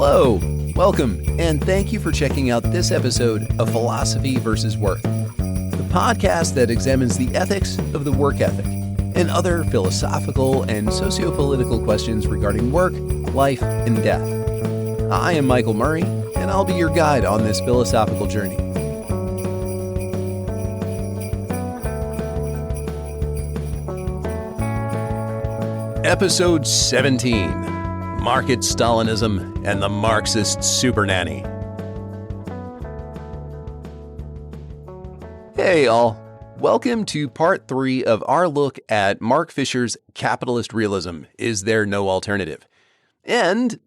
Hello, welcome, and thank you for checking out this episode of Philosophy versus Work, the podcast that examines the ethics of the work ethic and other philosophical and sociopolitical questions regarding work, life, and death. I am Michael Murray, and I'll be your guide on this philosophical journey. Episode 17, Market Stalinism and the Marxist Supernanny. Hey all, welcome to part 3 of our look at Mark Fisher's Capitalist Realism, Is There No Alternative? And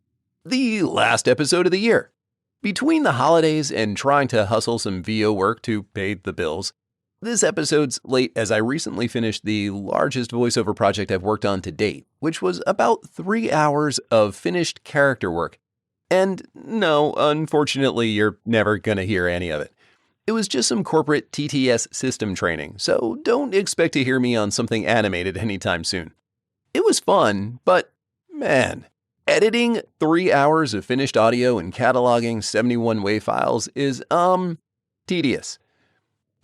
the last episode of the year. Between the holidays and trying to hustle some VO work to pay the bills, this episode's late as I recently finished the largest voiceover project I've worked on to date, which was about 3 hours of finished character work. And no, unfortunately, you're never going to hear any of it. It was just some corporate TTS system training, so don't expect to hear me on something animated anytime soon. It was fun, but man, editing 3 hours of finished audio and cataloging 71 WAV files is, tedious.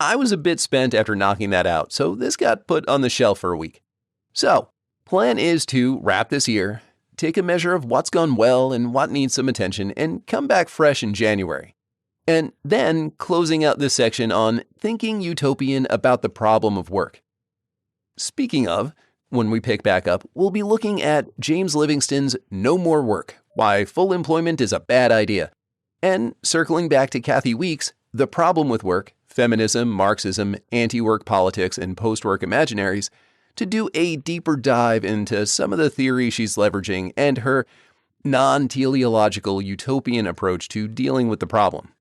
I was a bit spent after knocking that out, so this got put on the shelf for a week. So, plan is to wrap this year, take a measure of what's gone well and what needs some attention, and come back fresh in January. And then closing out this section on thinking utopian about the problem of work. Speaking of, when we pick back up, we'll be looking at James Livingston's No More Work, Why Full Employment is a Bad Idea. And circling back to Kathy Weeks, The Problem with Work, Feminism, Marxism, Anti-Work Politics, and Post-Work Imaginaries, to do a deeper dive into some of the theory she's leveraging and her non-teleological utopian approach to dealing with the problem.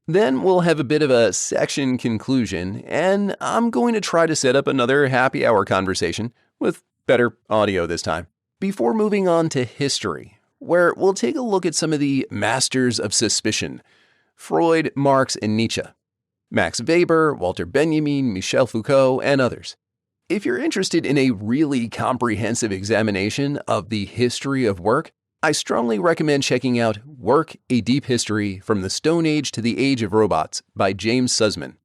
Then we'll have a bit of a section conclusion, and I'm going to try to set up another happy hour conversation, with better audio this time, before moving on to history, where we'll take a look at some of the masters of suspicion, Freud, Marx, and Nietzsche, Max Weber, Walter Benjamin, Michel Foucault, and others. If you're interested in a really comprehensive examination of the history of work, I strongly recommend checking out Work, A Deep History from the Stone Age to the Age of Robots by James Sussman.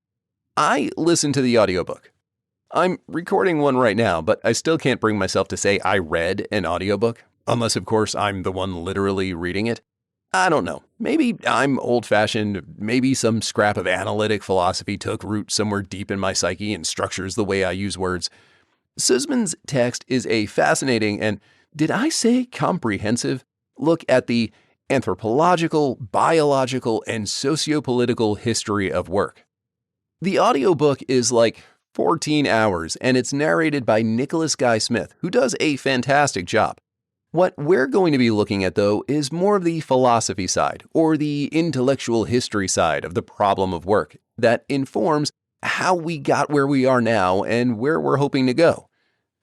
I listened to the audiobook. I'm recording one right now, but I still can't bring myself to say I read an audiobook, unless of course I'm the one literally reading it. I don't know. Maybe I'm old-fashioned, maybe some scrap of analytic philosophy took root somewhere deep in my psyche and structures the way I use words. Sussman's text is a fascinating and, did I say comprehensive, look at the anthropological, biological, and sociopolitical history of work. The audiobook is like 14 hours, and it's narrated by Nicholas Guy Smith, who does a fantastic job. What we're going to be looking at, though, is more of the philosophy side, or the intellectual history side of the problem of work, that informs how we got where we are now and where we're hoping to go.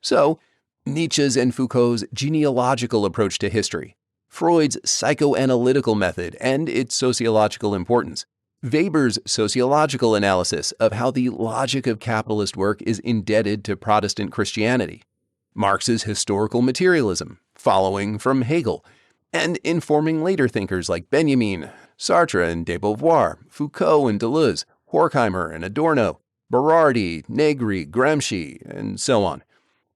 So, Nietzsche's and Foucault's genealogical approach to history, Freud's psychoanalytical method and its sociological importance, Weber's sociological analysis of how the logic of capitalist work is indebted to Protestant Christianity, Marx's historical materialism, following from Hegel, and informing later thinkers like Benjamin, Sartre and de Beauvoir, Foucault and Deleuze, Horkheimer and Adorno, Berardi, Negri, Gramsci, and so on,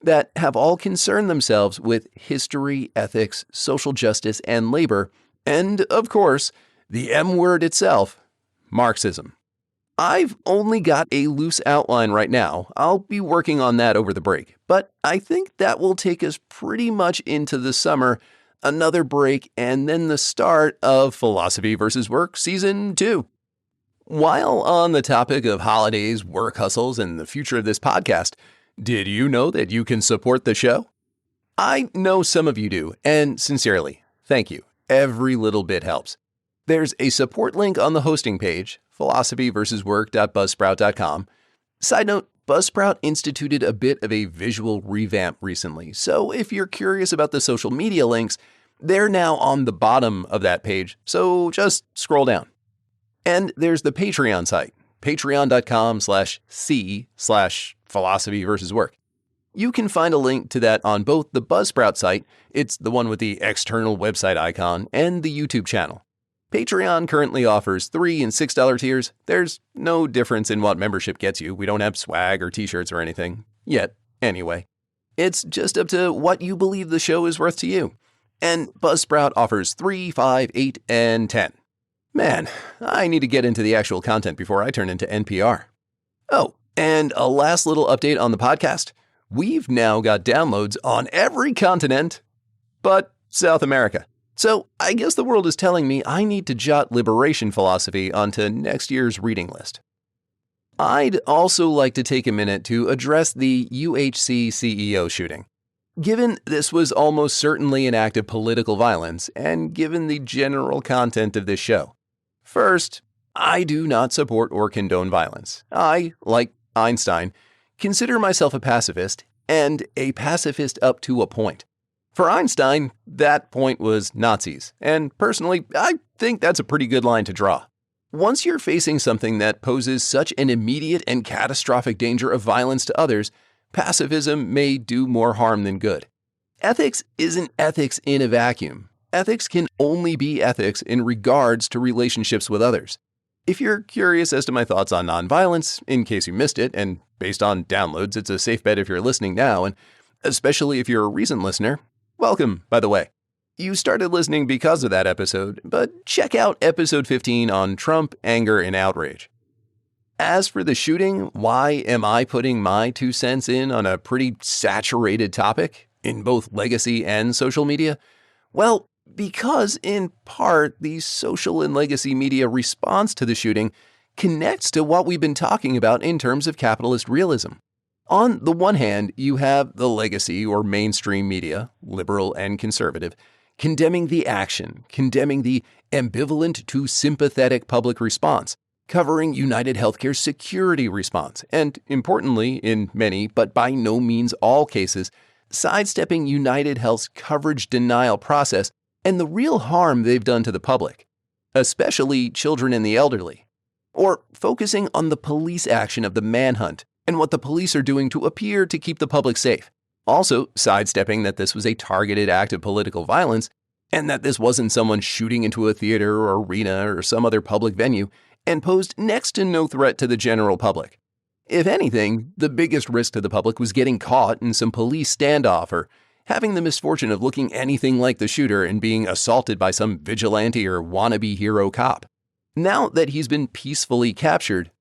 that have all concerned themselves with history, ethics, social justice, and labor, and, of course, the M word itself, Marxism. I've only got a loose outline right now. I'll be working on that over the break, but I think that will take us pretty much into the summer, another break, and then the start of Philosophy versus Work Season 2. While on the topic of holidays, work hustles, and the future of this podcast, did you know that you can support the show? I know some of you do, and sincerely, thank you. Every little bit helps. There's a support link on the hosting page, philosophyversuswork.buzzsprout.com. Side note, Buzzsprout instituted a bit of a visual revamp recently, so if you're curious about the social media links, they're now on the bottom of that page, so just scroll down. And there's the Patreon site, patreon.com/c/philosophy versus work. You can find a link to that on both the Buzzsprout site, it's the one with the external website icon, and the YouTube channel. Patreon currently offers $3 and $6 tiers. There's no difference in what membership gets you. We don't have swag or t-shirts or anything. Yet, anyway. It's just up to what you believe the show is worth to you. And Buzzsprout offers 3, 5, 8, and 10. Man, I need to get into the actual content before I turn into NPR. Oh, and a last little update on the podcast. We've now got downloads on every continent but South America. So I guess the world is telling me I need to jot liberation philosophy onto next year's reading list. I'd also like to take a minute to address the UHC CEO shooting. Given this was almost certainly an act of political violence, and given the general content of this show. First, I do not support or condone violence. I, like Einstein, consider myself a pacifist, and a pacifist up to a point. For Einstein, that point was Nazis, and personally, I think that's a pretty good line to draw. Once you're facing something that poses such an immediate and catastrophic danger of violence to others, pacifism may do more harm than good. Ethics isn't ethics in a vacuum. Ethics can only be ethics in regards to relationships with others. If you're curious as to my thoughts on nonviolence, in case you missed it, and based on downloads, it's a safe bet if you're listening now, and especially if you're a recent listener, welcome, by the way. You started listening because of that episode, but check out episode 15 on Trump, anger, and outrage. As for the shooting, why am I putting my 2 cents in on a pretty saturated topic in both legacy and social media? Well, because in part, the social and legacy media response to the shooting connects to what we've been talking about in terms of capitalist realism. On the one hand, you have the legacy or mainstream media, liberal and conservative, condemning the action, condemning the ambivalent to sympathetic public response, covering United Healthcare's security response, and importantly, in many, but by no means all cases, sidestepping United Health's coverage denial process and the real harm they've done to the public, especially children and the elderly, or focusing on the police action of the manhunt and what the police are doing to appear to keep the public safe, also sidestepping that this was a targeted act of political violence and that this wasn't someone shooting into a theater or arena or some other public venue and posed next to no threat to the general public. If anything, the biggest risk to the public was getting caught in some police standoff or having the misfortune of looking anything like the shooter and being assaulted by some vigilante or wannabe hero cop. Now that he's been peacefully captured,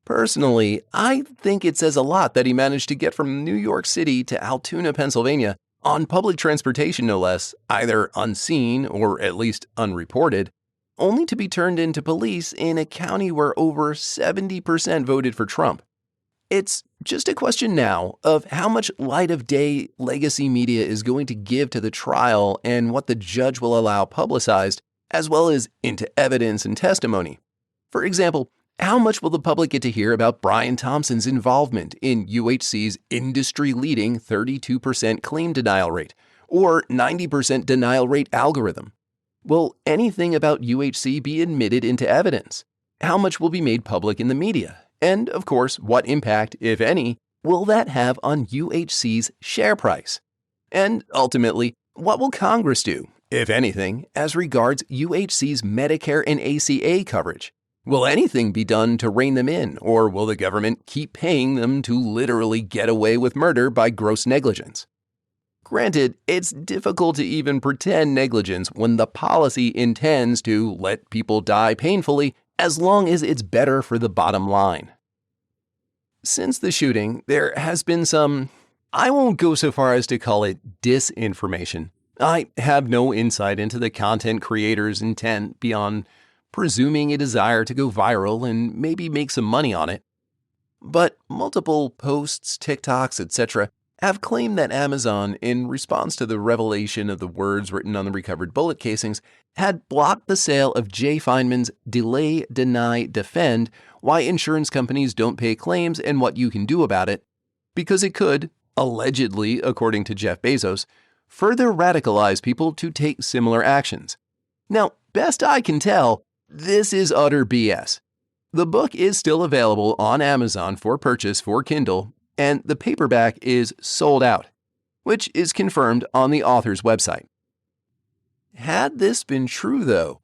personally, I think it says a lot that he managed to get from New York City to Altoona, Pennsylvania, on public transportation no less, either unseen or at least unreported, only to be turned into police in a county where over 70% voted for Trump. It's just a question now of how much light of day legacy media is going to give to the trial and what the judge will allow publicized, as well as into evidence and testimony. For example, how much will the public get to hear about Brian Thompson's involvement in UHC's industry-leading 32% claim denial rate or 90% denial rate algorithm? Will anything about UHC be admitted into evidence? How much will be made public in the media? And, of course, what impact, if any, will that have on UHC's share price? And, ultimately, what will Congress do, if anything, as regards UHC's Medicare and ACA coverage? Will anything be done to rein them in, or will the government keep paying them to literally get away with murder by gross negligence? Granted, it's difficult to even pretend negligence when the policy intends to let people die painfully as long as it's better for the bottom line. Since the shooting, there has been some, I won't go so far as to call it disinformation. I have no insight into the content creator's intent beyond presuming a desire to go viral and maybe make some money on it. But multiple posts, TikToks, etc. have claimed that Amazon, in response to the revelation of the words written on the recovered bullet casings, had blocked the sale of Jay Feinman's Delay, Deny, Defend, Why Insurance Companies Don't Pay Claims and What You Can Do About It, because it could, allegedly, according to Jeff Bezos, further radicalize people to take similar actions. Now, best I can tell, this is utter BS. The book is still available on Amazon for purchase for Kindle, and the paperback is sold out, which is confirmed on the author's website. Had this been true, though,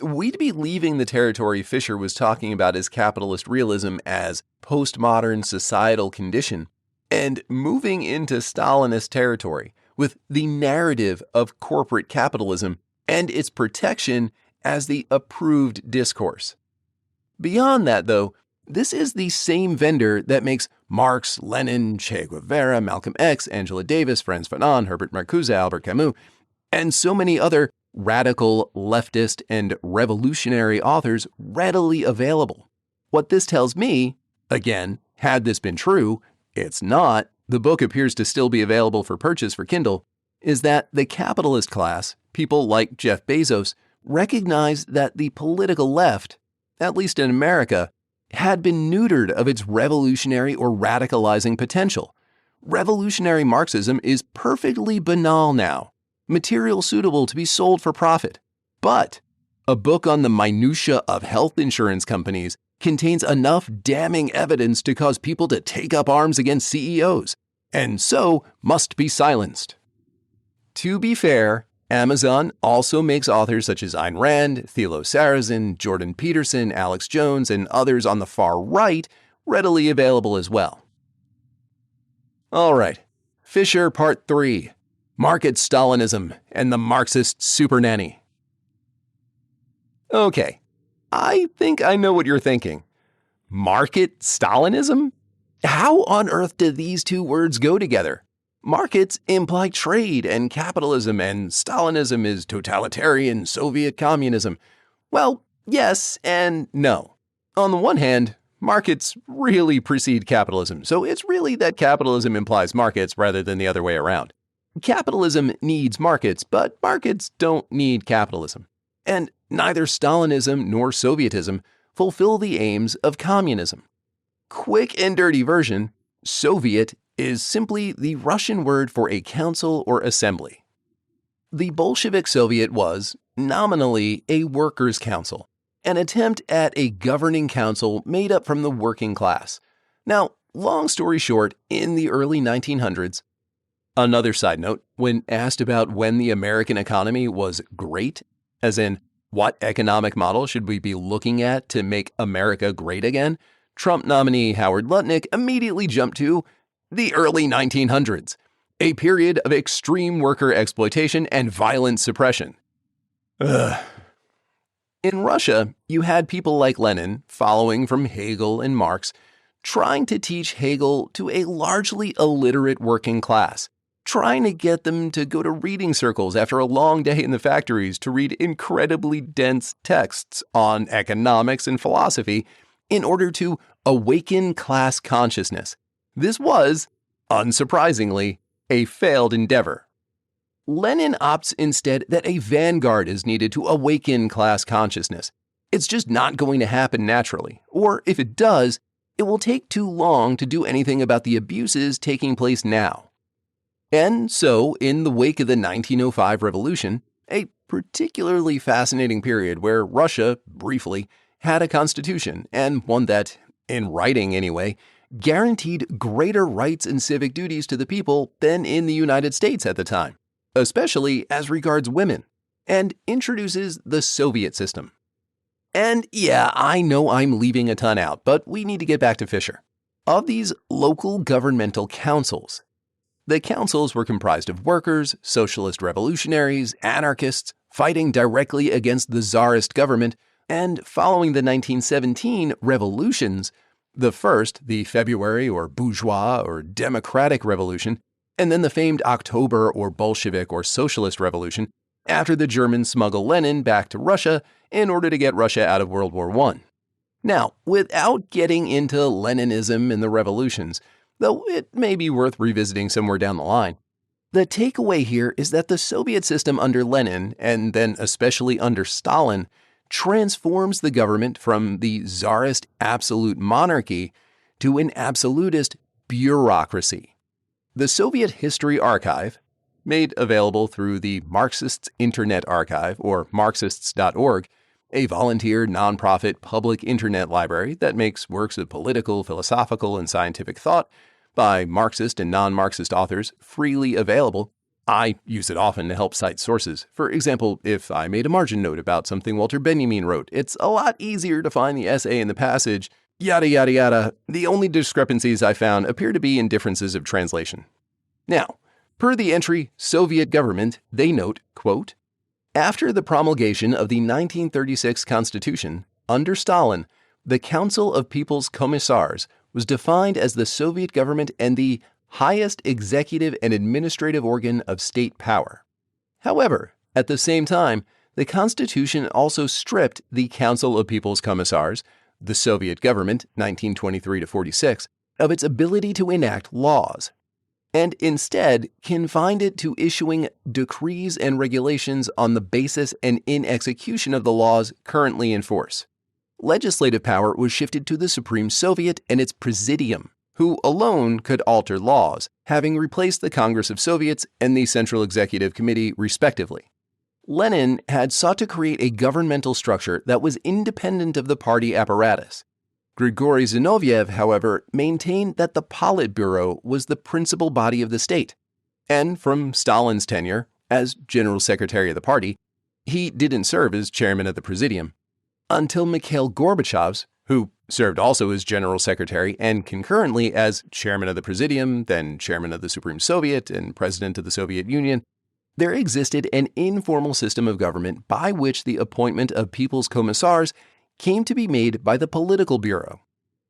we'd be leaving the territory Fisher was talking about as capitalist realism as postmodern societal condition and moving into Stalinist territory with the narrative of corporate capitalism and its protection as the approved discourse. Beyond that, though, this is the same vendor that makes Marx, Lenin, Che Guevara, Malcolm X, Angela Davis, Frantz Fanon, Herbert Marcuse, Albert Camus, and so many other radical, leftist, and revolutionary authors readily available. What this tells me, again, had this been true, it's not, the book appears to still be available for purchase for Kindle, is that the capitalist class, people like Jeff Bezos, recognize that the political left, at least in America, had been neutered of its revolutionary or radicalizing potential. Revolutionary Marxism is perfectly banal now, material suitable to be sold for profit. But a book on the minutiae of health insurance companies contains enough damning evidence to cause people to take up arms against CEOs, and so must be silenced. To be fair, Amazon also makes authors such as Ayn Rand, Thilo Sarrazin, Jordan Peterson, Alex Jones, and others on the far right readily available as well. All right, Fisher Part 3, Market Stalinism and the Marxist Supernanny. Okay, I think I know what you're thinking. Market Stalinism? How on earth do these two words go together? Markets imply trade and capitalism, and Stalinism is totalitarian Soviet communism. Well, yes and no. On the one hand, markets really precede capitalism, so it's really that capitalism implies markets rather than the other way around. Capitalism needs markets, but markets don't need capitalism. And neither Stalinism nor Sovietism fulfill the aims of communism. Quick and dirty version, Soviet is simply the Russian word for a council or assembly. The Bolshevik Soviet was, nominally, a workers' council, an attempt at a governing council made up from the working class. Now, long story short, in the early 1900s, another side note, when asked about when the American economy was great, as in, what economic model should we be looking at to make America great again, Trump nominee Howard Lutnick immediately jumped to the early 1900s, a period of extreme worker exploitation and violent suppression. Ugh. In Russia, you had people like Lenin, following from Hegel and Marx, trying to teach Hegel to a largely illiterate working class, trying to get them to go to reading circles after a long day in the factories to read incredibly dense texts on economics and philosophy in order to awaken class consciousness. This was, unsurprisingly, a failed endeavor. Lenin opts instead that a vanguard is needed to awaken class consciousness. It's just not going to happen naturally, or if it does, it will take too long to do anything about the abuses taking place now. And so, in the wake of the 1905 revolution, a particularly fascinating period where Russia, briefly, had a constitution, and one that, in writing anyway, guaranteed greater rights and civic duties to the people than in the United States at the time, especially as regards women, and introduces the Soviet system. And yeah, I know I'm leaving a ton out, but we need to get back to Fisher. Of these local governmental councils, the councils were comprised of workers, socialist revolutionaries, anarchists, fighting directly against the Tsarist government, and following the 1917 revolutions, the first, the February or bourgeois or democratic revolution, and then the famed October or Bolshevik or socialist revolution, after the Germans smuggle Lenin back to Russia in order to get Russia out of World War I. Now, without getting into Leninism and the revolutions, though it may be worth revisiting somewhere down the line, the takeaway here is that the Soviet system under Lenin, and then especially under Stalin, transforms the government from the Tsarist absolute monarchy to an absolutist bureaucracy. The Soviet History Archive, made available through the Marxists Internet Archive, or Marxists.org, a volunteer, nonprofit, public internet library that makes works of political, philosophical, and scientific thought by Marxist and non-Marxist authors, freely available. I use it often to help cite sources. For example, if I made a margin note about something Walter Benjamin wrote, it's a lot easier to find the essay in the passage, yada yada yada. The only discrepancies I found appear to be in differences of translation. Now, per the entry Soviet government, they note, quote, after the promulgation of the 1936 Constitution, under Stalin, the Council of People's Commissars was defined as the Soviet government and the highest executive and administrative organ of state power. However, at the same time, the Constitution also stripped the Council of People's Commissars, the Soviet government, 1923 to 46, of its ability to enact laws, and instead confined it to issuing decrees and regulations on the basis and in execution of the laws currently in force. Legislative power was shifted to the Supreme Soviet and its Presidium, who alone could alter laws, having replaced the Congress of Soviets and the Central Executive Committee, respectively. Lenin had sought to create a governmental structure that was independent of the party apparatus. Grigory Zinoviev, however, maintained that the Politburo was the principal body of the state, and from Stalin's tenure as General Secretary of the party, he didn't serve as chairman of the Presidium, until Mikhail Gorbachev's, who served also as General Secretary and concurrently as Chairman of the Presidium, then Chairman of the Supreme Soviet and President of the Soviet Union, there existed an informal system of government by which the appointment of People's Commissars came to be made by the Political Bureau,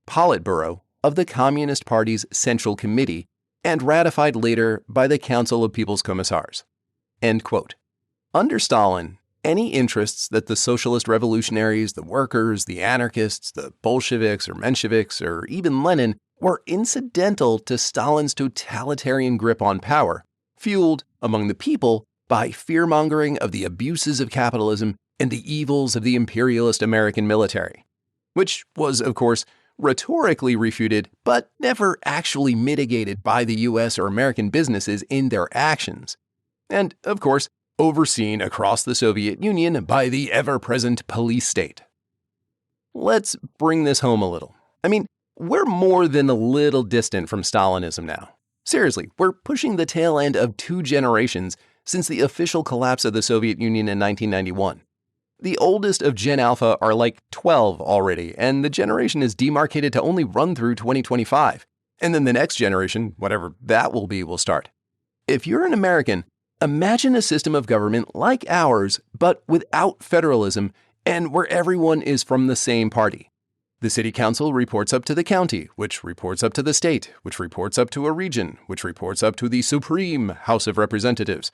Politburo, of the Communist Party's Central Committee and ratified later by the Council of People's Commissars. End quote. Under Stalin, any interests that the socialist revolutionaries, the workers, the anarchists, the Bolsheviks or Mensheviks, or even Lenin were incidental to Stalin's totalitarian grip on power, fueled, among the people, by fear-mongering of the abuses of capitalism and the evils of the imperialist American military, which was, of course, rhetorically refuted but never actually mitigated by the U.S. or American businesses in their actions, and, of course, overseen across the Soviet Union by the ever-present police state. Let's bring this home a little. I mean, we're more than a little distant from Stalinism now. Seriously, we're pushing the tail end of 2 generations since the official collapse of the Soviet Union in 1991. The oldest of Gen Alpha are like 12 already, and the generation is demarcated to only run through 2025. And then the next generation, whatever that will be, will start. If you're an American, imagine a system of government like ours, but without federalism and where everyone is from the same party. The city council reports up to the county, which reports up to the state, which reports up to a region, which reports up to the Supreme House of Representatives,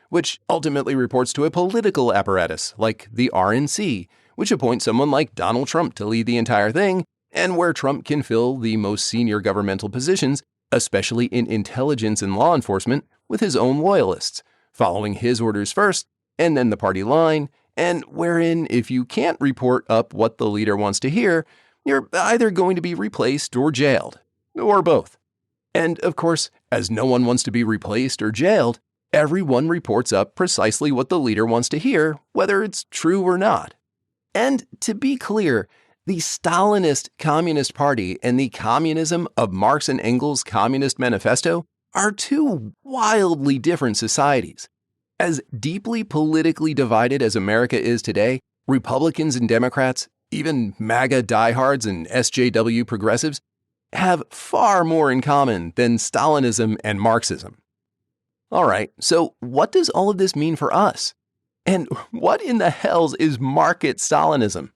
which ultimately reports to a political apparatus like the RNC, which appoints someone like Donald Trump to lead the entire thing, and where Trump can fill the most senior governmental positions, especially in intelligence and law enforcement, with his own loyalists, following his orders first, and then the party line, and wherein if you can't report up what the leader wants to hear, you're either going to be replaced or jailed, or both. And of course, as no one wants to be replaced or jailed, everyone reports up precisely what the leader wants to hear, whether it's true or not. And to be clear, the Stalinist Communist Party and the communism of Marx and Engels' Communist Manifesto are 2 wildly different societies. As deeply politically divided as America is today, Republicans and Democrats, even MAGA diehards and SJW progressives, have far more in common than Stalinism and Marxism. All right, so what does all of this mean for us? And what in the hells is market Stalinism?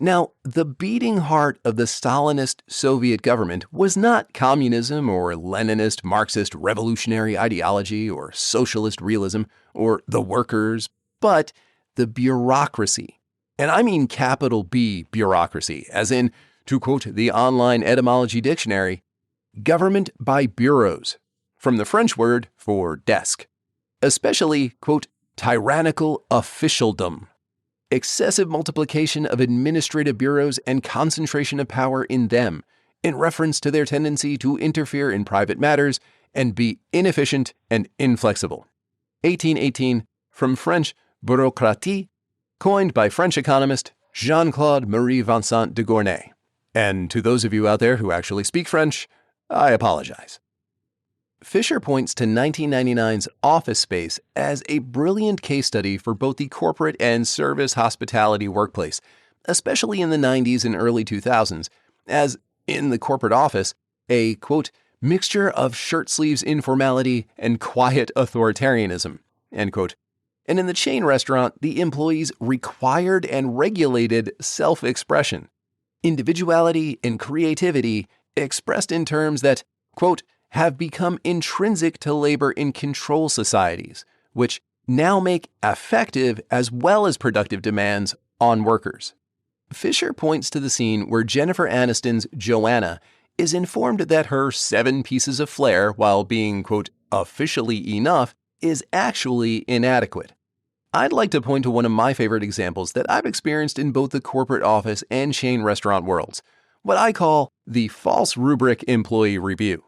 Now, the beating heart of the Stalinist Soviet government was not communism or Leninist Marxist revolutionary ideology or socialist realism or the workers, but the bureaucracy. And I mean capital B bureaucracy, as in, to quote the online etymology dictionary, government by bureaus, from the French word for desk, especially, quote, tyrannical officialdom, excessive multiplication of administrative bureaus and concentration of power in them, in reference to their tendency to interfere in private matters and be inefficient and inflexible. 1818, from French bureaucratie, coined by French economist Jean-Claude Marie Vincent de Gournay. And to those of you out there who actually speak French, I apologize. Fisher points to 1999's Office Space as a brilliant case study for both the corporate and service hospitality workplace, especially in the 90s and early 2000s, as in the corporate office, a, quote, mixture of shirt sleeves informality and quiet authoritarianism, end quote. And in the chain restaurant, the employees required and regulated self-expression, individuality and creativity expressed in terms that, quote, have become intrinsic to labor in control societies, which now make effective as well as productive demands on workers. Fisher points to the scene where Jennifer Aniston's Joanna is informed that her 7 pieces of flair, while being, quote, officially enough, is actually inadequate. I'd like to point to one of my favorite examples that I've experienced in both the corporate office and chain restaurant worlds, what I call the false rubric employee review.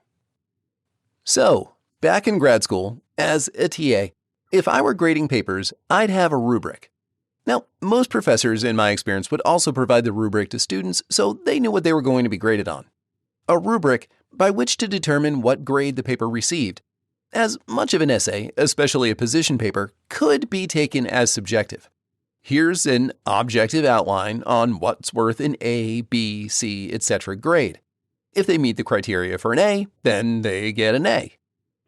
So, back in grad school, as a TA, if I were grading papers, I'd have a rubric. Now, most professors, in my experience, would also provide the rubric to students so they knew what they were going to be graded on. A rubric by which to determine what grade the paper received, as much of an essay, especially a position paper, could be taken as subjective. Here's an objective outline on what's worth an A, B, C, etc. grade. If they meet the criteria for an A, then they get an A.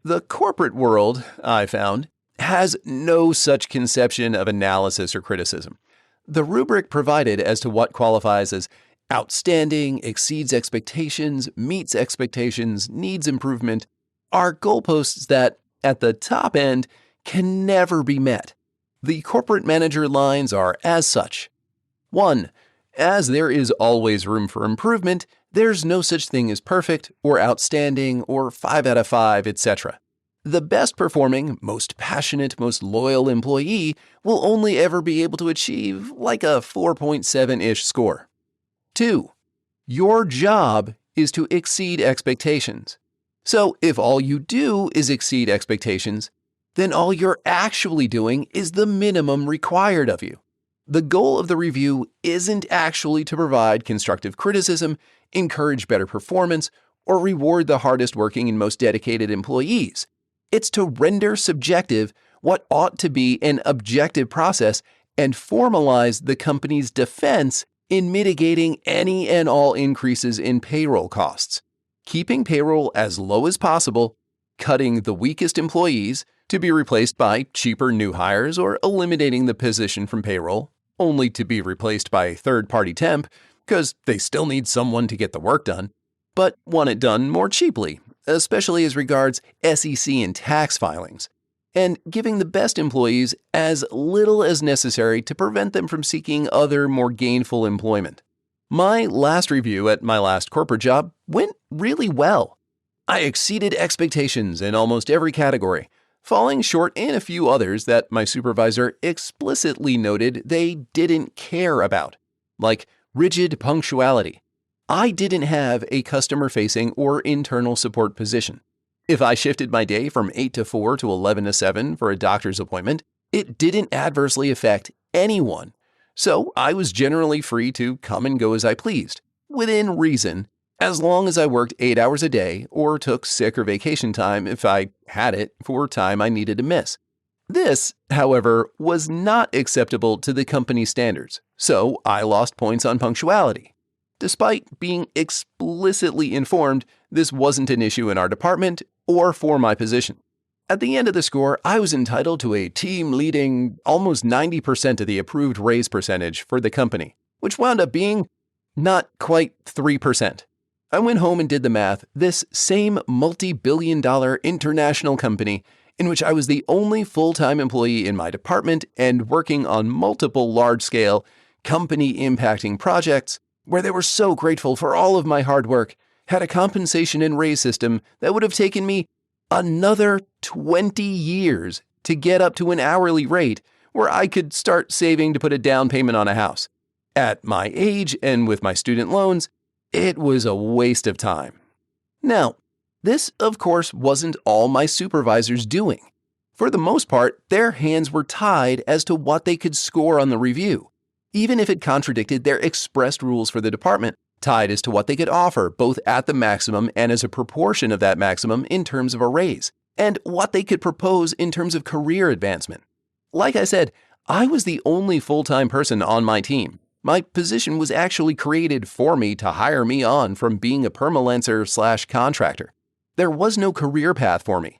The corporate world, I found, has no such conception of analysis or criticism. The rubric provided as to what qualifies as outstanding, exceeds expectations, meets expectations, needs improvement, are goalposts that, at the top end, can never be met. The corporate manager lines are as such. 1. As there is always room for improvement, there's no such thing as perfect or outstanding or 5 out of 5, etc. The best performing, most passionate, most loyal employee will only ever be able to achieve like a 4.7-ish score. 2. Your job is to exceed expectations. So if all you do is exceed expectations, then all you're actually doing is the minimum required of you. The goal of the review isn't actually to provide constructive criticism, encourage better performance, or reward the hardest working and most dedicated employees. It's to render subjective what ought to be an objective process and formalize the company's defense in mitigating any and all increases in payroll costs, keeping payroll as low as possible, cutting the weakest employees to be replaced by cheaper new hires, or eliminating the position from payroll, only to be replaced by a third-party temp because they still need someone to get the work done, but want it done more cheaply, especially as regards SEC and tax filings, and giving the best employees as little as necessary to prevent them from seeking other, more gainful employment. My last review at my last corporate job went really well. I exceeded expectations in almost every category, falling short in a few others that my supervisor explicitly noted they didn't care about, like rigid punctuality. I didn't have a customer-facing or internal support position. If I shifted my day from 8 to 4 to 11 to 7 for a doctor's appointment, it didn't adversely affect anyone. So I was generally free to come and go as I pleased, within reason, as long as I worked 8 hours a day or took sick or vacation time if I had it for time I needed to miss. This, however, was not acceptable to the company's standards, so I lost points on punctuality. Despite being explicitly informed this wasn't an issue in our department or for my position. At the end of the score, I was entitled to a team-leading almost 90% of the approved raise percentage for the company, which wound up being not quite 3%. I went home and did the math. This same multi-billion-dollar international company, in which I was the only full-time employee in my department and working on multiple large-scale, company-impacting projects, where they were so grateful for all of my hard work, had a compensation and raise system that would have taken me another 20 years to get up to an hourly rate where I could start saving to put a down payment on a house. At my age and with my student loans, it was a waste of time. Now, this, of course, wasn't all my supervisors doing. For the most part, their hands were tied as to what they could score on the review, even if it contradicted their expressed rules for the department, tied as to what they could offer, both at the maximum and as a proportion of that maximum in terms of a raise, and what they could propose in terms of career advancement. Like I said, I was the only full-time person on my team. My position was actually created for me to hire me on from being a permalancer/contractor. There was no career path for me.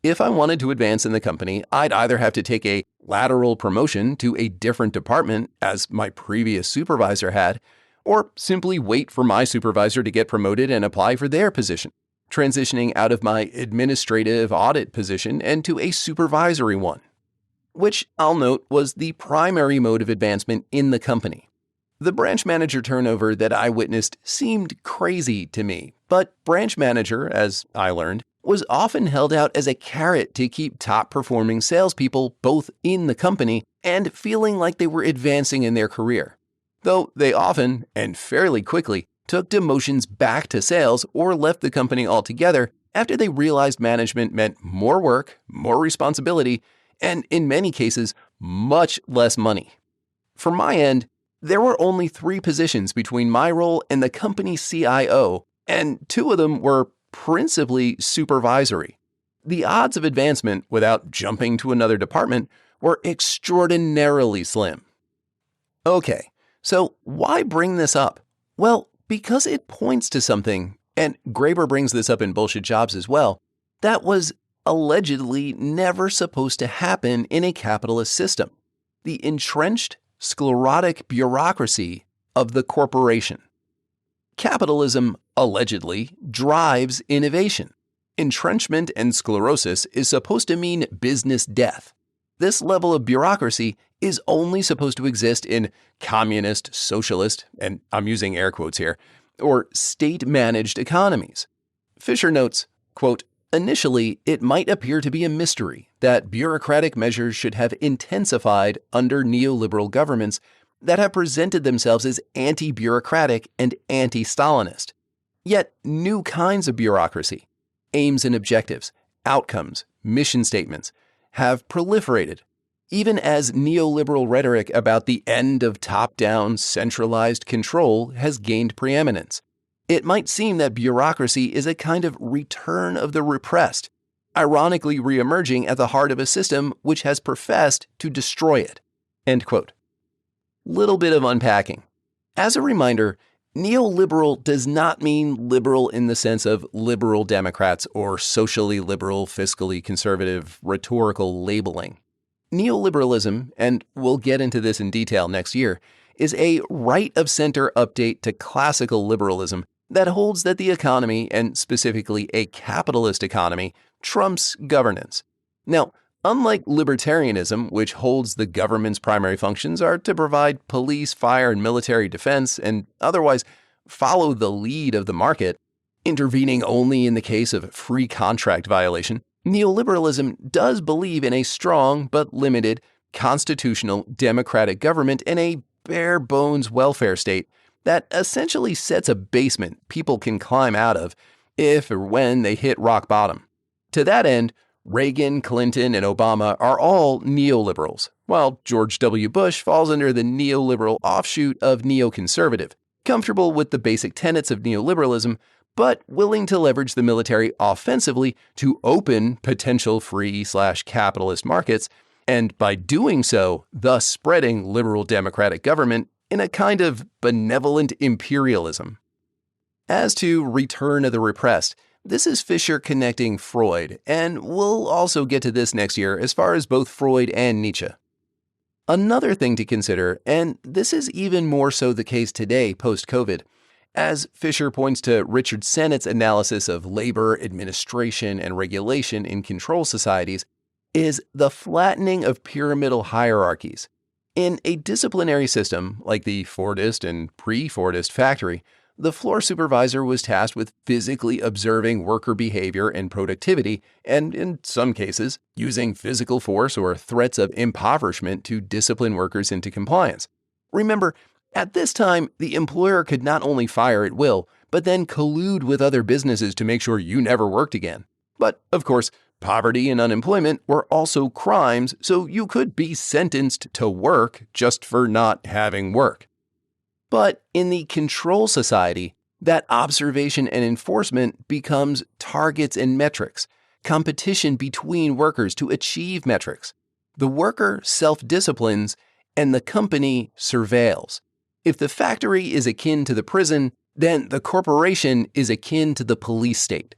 If I wanted to advance in the company, I'd either have to take a lateral promotion to a different department, as my previous supervisor had, or simply wait for my supervisor to get promoted and apply for their position, transitioning out of my administrative audit position and to a supervisory one, which I'll note was the primary mode of advancement in the company. The branch manager turnover that I witnessed seemed crazy to me, but branch manager, as I learned, was often held out as a carrot to keep top-performing salespeople both in the company and feeling like they were advancing in their career. Though they often, and fairly quickly, took demotions back to sales or left the company altogether after they realized management meant more work, more responsibility, and in many cases, much less money. From my end, there were only 3 positions between my role and the company's CIO, and 2 of them were principally supervisory. The odds of advancement without jumping to another department were extraordinarily slim. Okay, so why bring this up? Well, because it points to something, and Graeber brings this up in Bullshit Jobs as well, that was allegedly never supposed to happen in a capitalist system: the entrenched, sclerotic bureaucracy of the corporation. Capitalism, allegedly, drives innovation. Entrenchment and sclerosis is supposed to mean business death. This level of bureaucracy is only supposed to exist in communist, socialist, and I'm using air quotes here, or state-managed economies. Fisher notes, quote, "Initially, it might appear to be a mystery that bureaucratic measures should have intensified under neoliberal governments that have presented themselves as anti-bureaucratic and anti-Stalinist. Yet new kinds of bureaucracy, aims and objectives, outcomes, mission statements, have proliferated, even as neoliberal rhetoric about the end of top-down, centralized control has gained preeminence. It might seem that bureaucracy is a kind of return of the repressed, ironically reemerging at the heart of a system which has professed to destroy it." End quote. Little bit of unpacking. As a reminder, neoliberal does not mean liberal in the sense of liberal Democrats or socially liberal, fiscally conservative, rhetorical labeling. Neoliberalism, and we'll get into this in detail next year, is a right-of-center update to classical liberalism that holds that the economy, and specifically a capitalist economy, trumps governance. Now, unlike libertarianism, which holds the government's primary functions are to provide police, fire, and military defense and otherwise follow the lead of the market, intervening only in the case of free contract violation, neoliberalism does believe in a strong but limited constitutional democratic government and a bare-bones welfare state that essentially sets a basement people can climb out of if or when they hit rock bottom. To that end, Reagan, Clinton, and Obama are all neoliberals, while George W. Bush falls under the neoliberal offshoot of neoconservative, comfortable with the basic tenets of neoliberalism, but willing to leverage the military offensively to open potential free/capitalist markets, and by doing so, thus spreading liberal democratic government in a kind of benevolent imperialism. As to Return of the Repressed, this is Fisher connecting Freud, and we'll also get to this next year as far as both Freud and Nietzsche. Another thing to consider, and this is even more so the case today post-COVID, as Fisher points to Richard Sennett's analysis of labor, administration, and regulation in control societies, is the flattening of pyramidal hierarchies. In a disciplinary system like the Fordist and pre-Fordist factory, the floor supervisor was tasked with physically observing worker behavior and productivity, and in some cases, using physical force or threats of impoverishment to discipline workers into compliance. Remember, at this time, the employer could not only fire at will, but then collude with other businesses to make sure you never worked again. But, of course, poverty and unemployment were also crimes, so you could be sentenced to work just for not having work. But in the control society, that observation and enforcement becomes targets and metrics, competition between workers to achieve metrics. The worker self-disciplines and the company surveils. If the factory is akin to the prison, then the corporation is akin to the police state.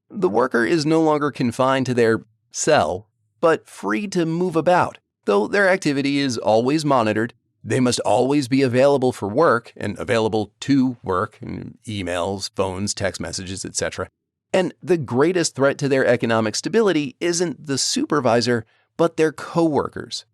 The worker is no longer confined to their cell, but free to move about. Though their activity is always monitored, they must always be available for work and available to work, emails, phones, text messages, etc. And the greatest threat to their economic stability isn't the supervisor, but their coworkers.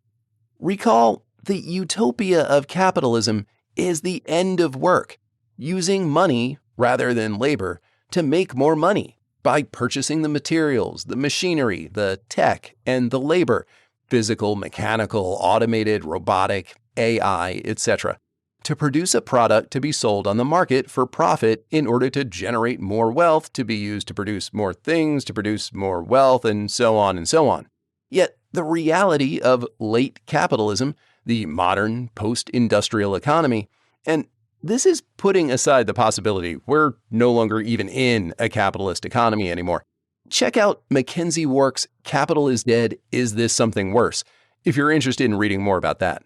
Recall, the utopia of capitalism is the end of work, using money rather than labor to make more money by purchasing the materials, the machinery, the tech, and the labor, physical, mechanical, automated, robotic, AI, etc., to produce a product to be sold on the market for profit in order to generate more wealth to be used to produce more things, to produce more wealth, and so on and so on. Yet the reality of late capitalism, the modern post-industrial economy, and this is putting aside the possibility we're no longer even in a capitalist economy anymore. Check out Mackenzie Wark's Capital is Dead, Is This Something Worse? If you're interested in reading more about that.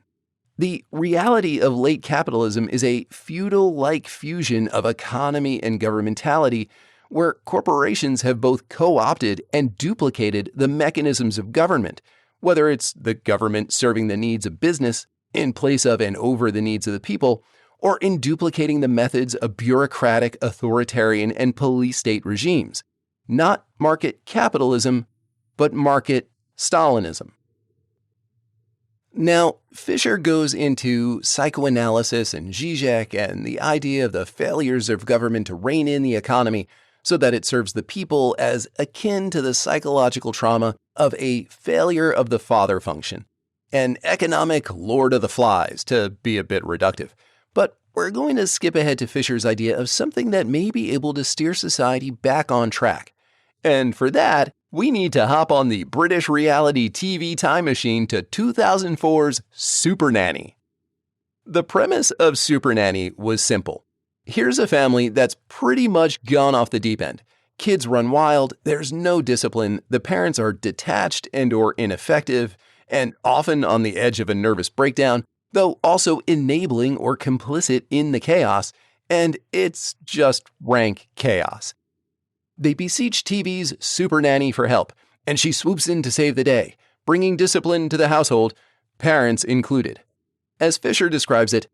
The reality of late capitalism is a feudal-like fusion of economy and governmentality where corporations have both co-opted and duplicated the mechanisms of government, whether it's the government serving the needs of business in place of and over the needs of the people, or in duplicating the methods of bureaucratic, authoritarian, and police state regimes. Not market capitalism, but market Stalinism. Now, Fisher goes into psychoanalysis and Zizek and the idea of the failures of government to rein in the economy so that it serves the people as akin to the psychological trauma of a failure of the father function, an economic Lord of the Flies, to be a bit reductive. But we're going to skip ahead to Fisher's idea of something that may be able to steer society back on track. And for that, we need to hop on the British reality TV time machine to 2004's Supernanny. The premise of Supernanny was simple. Here's a family that's pretty much gone off the deep end. Kids run wild, there's no discipline, the parents are detached and/or ineffective, and often on the edge of a nervous breakdown, though also enabling or complicit in the chaos, and it's just rank chaos. They beseech TV's Supernanny for help, and she swoops in to save the day, bringing discipline to the household, parents included. As Fisher describes it,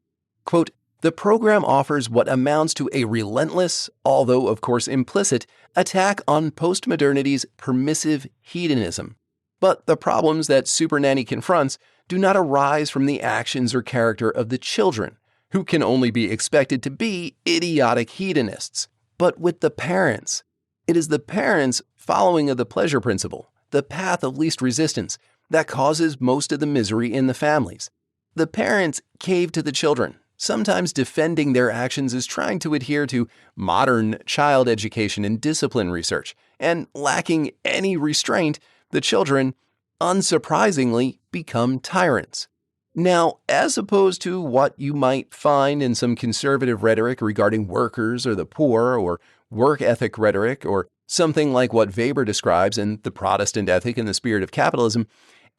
quote, "The program offers what amounts to a relentless, although of course implicit, attack on postmodernity's permissive hedonism. But the problems that Supernanny confronts do not arise from the actions or character of the children, who can only be expected to be idiotic hedonists, but with the parents. It is the parents' following of the pleasure principle, the path of least resistance, that causes most of the misery in the families. The parents cave to the children, sometimes defending their actions as trying to adhere to modern child education and discipline research, and lacking any restraint, the children, unsurprisingly, become tyrants. Now, as opposed to what you might find in some conservative rhetoric regarding workers or the poor, or work ethic rhetoric, or something like what Weber describes in The Protestant Ethic and the Spirit of Capitalism,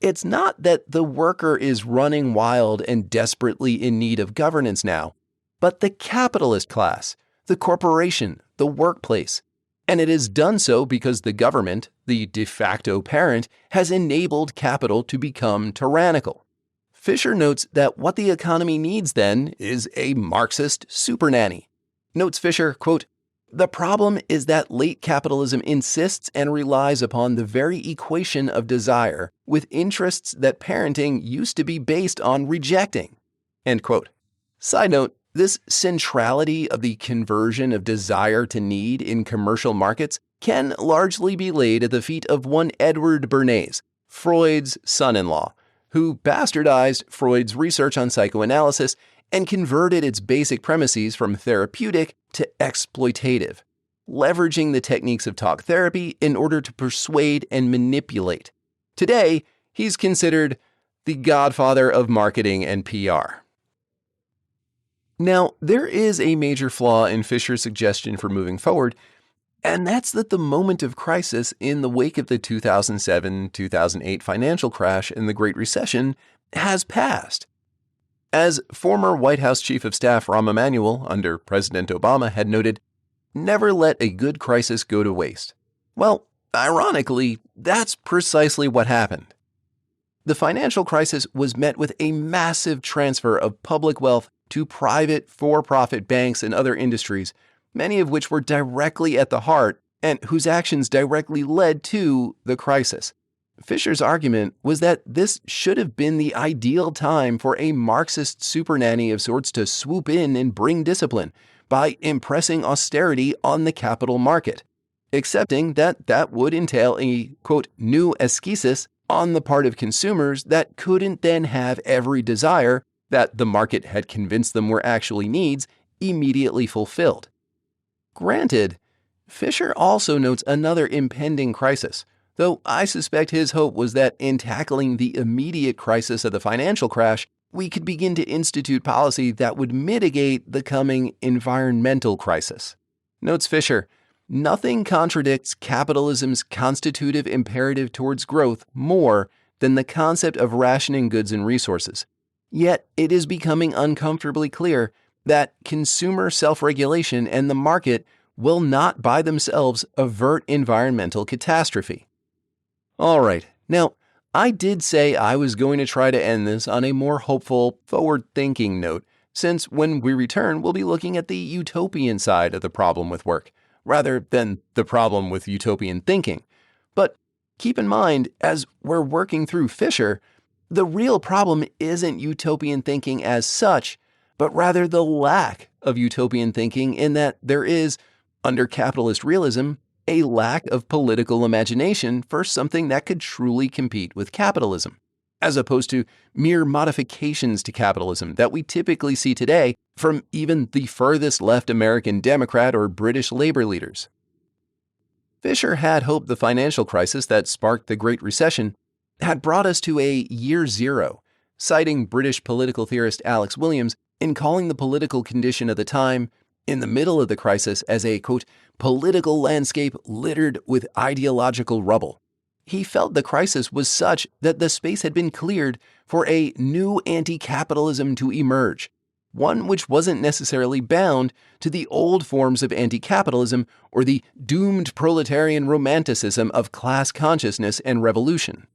it's not that the worker is running wild and desperately in need of governance now, but the capitalist class, the corporation, the workplace. And it has done so because the government, the de facto parent, has enabled capital to become tyrannical. Fisher notes that what the economy needs then is a Marxist supernanny. Notes Fisher, quote, "The problem is that late capitalism insists and relies upon the very equation of desire with interests that parenting used to be based on rejecting." End quote. Side note, this centrality of the conversion of desire to need in commercial markets can largely be laid at the feet of one Edward Bernays, Freud's son-in-law, who bastardized Freud's research on psychoanalysis and converted its basic premises from therapeutic to exploitative, leveraging the techniques of talk therapy in order to persuade and manipulate. Today, he's considered the godfather of marketing and PR. Now, there is a major flaw in Fisher's suggestion for moving forward, and that's that the moment of crisis in the wake of the 2007-2008 financial crash and the Great Recession has passed. As former White House Chief of Staff Rahm Emanuel under President Obama had noted, never let a good crisis go to waste. Well, ironically, that's precisely what happened. The financial crisis was met with a massive transfer of public wealth to private for-profit banks and other industries, many of which were directly at the heart and whose actions directly led to the crisis. Fisher's argument was that this should have been the ideal time for a Marxist supernanny of sorts to swoop in and bring discipline by impressing austerity on the capital market, accepting that that would entail a, quote, new ascesis on the part of consumers that couldn't then have every desire that the market had convinced them were actually needs immediately fulfilled. Granted, Fisher also notes another impending crisis, though I suspect his hope was that in tackling the immediate crisis of the financial crash, we could begin to institute policy that would mitigate the coming environmental crisis. Notes Fisher, nothing contradicts capitalism's constitutive imperative towards growth more than the concept of rationing goods and resources. Yet it is becoming uncomfortably clear that consumer self-regulation and the market will not by themselves avert environmental catastrophe. All right, now, I did say I was going to try to end this on a more hopeful, forward-thinking note, since when we return, we'll be looking at the utopian side of the problem with work, rather than the problem with utopian thinking. But keep in mind, as we're working through Fisher, the real problem isn't utopian thinking as such, but rather the lack of utopian thinking in that there is, under capitalist realism, a lack of political imagination for something that could truly compete with capitalism, as opposed to mere modifications to capitalism that we typically see today from even the furthest left American Democrat or British labor leaders. Fisher had hoped the financial crisis that sparked the Great Recession had brought us to a year zero, citing British political theorist Alex Williams in calling the political condition of the time in the middle of the crisis as a, quote, political landscape littered with ideological rubble. He felt the crisis was such that the space had been cleared for a new anti-capitalism to emerge, one which wasn't necessarily bound to the old forms of anti-capitalism or the doomed proletarian romanticism of class consciousness and revolution.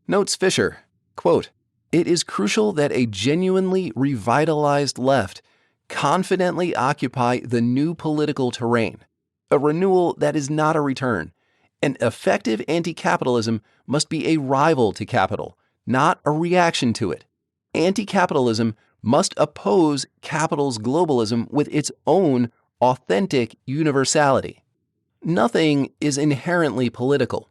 Notes Fisher, quote, it is crucial that a genuinely revitalized left confidently occupy the new political terrain, a renewal that is not a return. An effective anti-capitalism must be a rival to capital, not a reaction to it. Anti-capitalism must oppose capital's globalism with its own authentic universality. Nothing is inherently political.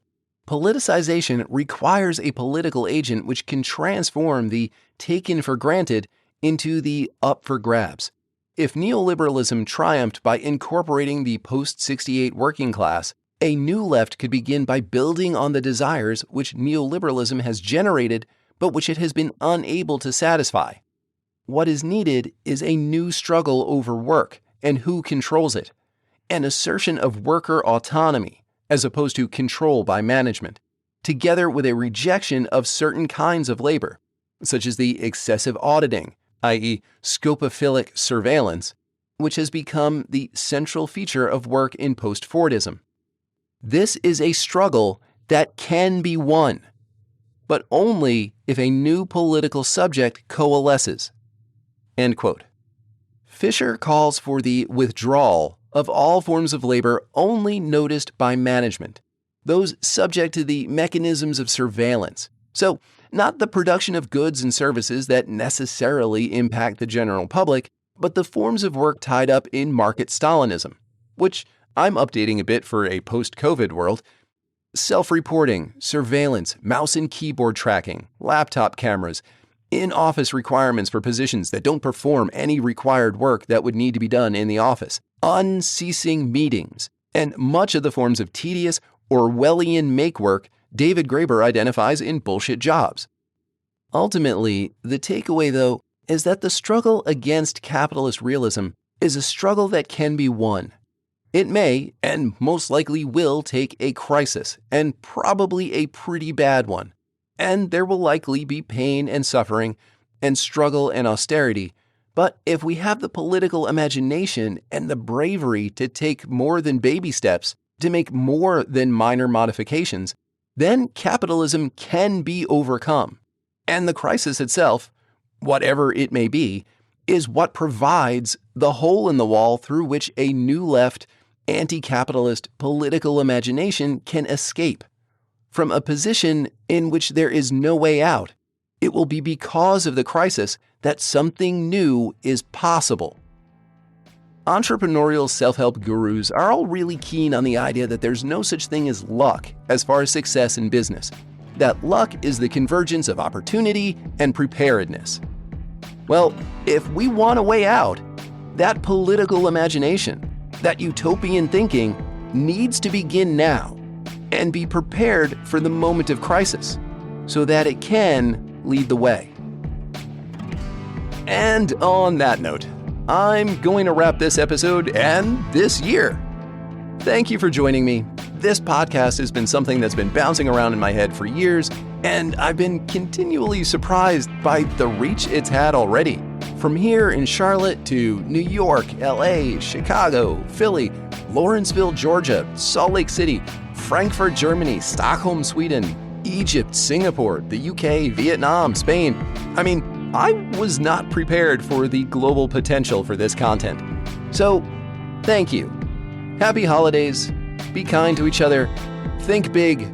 Politicization requires a political agent which can transform the taken for granted into the up for grabs. If neoliberalism triumphed by incorporating the post-68 working class, a new left could begin by building on the desires which neoliberalism has generated, but which it has been unable to satisfy. What is needed is a new struggle over work and who controls it, an assertion of worker autonomy, as opposed to control by management, together with a rejection of certain kinds of labor, such as the excessive auditing, i.e. scopophilic surveillance, which has become the central feature of work in post-Fordism. This is a struggle that can be won, but only if a new political subject coalesces. End quote. Fisher calls for the withdrawal of all forms of labor only noticed by management, those subject to the mechanisms of surveillance. So, not the production of goods and services that necessarily impact the general public, but the forms of work tied up in market Stalinism, which I'm updating a bit for a post-COVID world. Self-reporting, surveillance, mouse and keyboard tracking, laptop cameras, in-office requirements for positions that don't perform any required work that would need to be done in the office, unceasing meetings, and much of the forms of tedious Orwellian make-work David Graeber identifies in bullshit jobs. Ultimately, the takeaway, though, is that the struggle against capitalist realism is a struggle that can be won. It may, and most likely will, take a crisis, and probably a pretty bad one. And there will likely be pain and suffering, and struggle and austerity. But if we have the political imagination and the bravery to take more than baby steps, to make more than minor modifications, then capitalism can be overcome. And the crisis itself, whatever it may be, is what provides the hole in the wall through which a new left, anti-capitalist political imagination can escape. From a position in which there is no way out, it will be because of the crisis that something new is possible. Entrepreneurial self-help gurus are all really keen on the idea that there's no such thing as luck as far as success in business, that luck is the convergence of opportunity and preparedness. Well, if we want a way out, that political imagination, that utopian thinking, needs to begin now and be prepared for the moment of crisis so that it can lead the way. And on that note, I'm going to wrap this episode and this year. Thank you for joining me. This podcast has been something that's been bouncing around in my head for years, and I've been continually surprised by the reach it's had already. From here in Charlotte to New York, LA, Chicago, Philly, Lawrenceville, Georgia, Salt Lake City, Frankfurt, Germany, Stockholm, Sweden, Egypt, Singapore, the UK, Vietnam, Spain. I mean, I was not prepared for the global potential for this content. So, thank you. Happy holidays. Be kind to each other. Think big.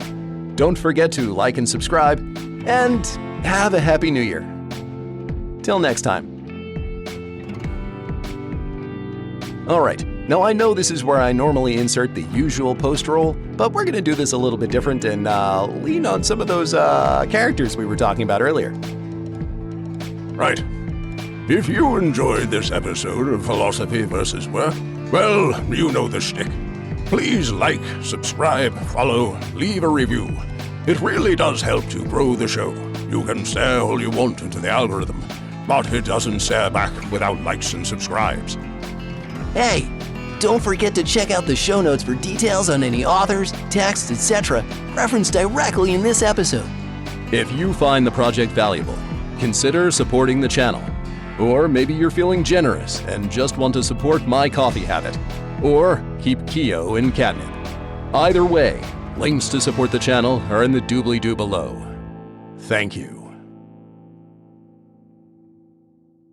Don't forget to like and subscribe. And have a happy new year. Till next time. All right. Now, I know this is where I normally insert the usual post roll, but we're going to do this a little bit different and lean on some of those characters we were talking about earlier. Right. If you enjoyed this episode of Philosophy versus Work, well, you know the shtick. Please like, subscribe, follow, leave a review. It really does help to grow the show. You can stare all you want into the algorithm, but it doesn't stare back without likes and subscribes. Hey, don't forget to check out the show notes for details on any authors, texts, etc. referenced directly in this episode. If you find the project valuable, consider supporting the channel. Or maybe you're feeling generous and just want to support my coffee habit. Or keep Keo in catnip. Either way, links to support the channel are in the doobly-doo below. Thank you.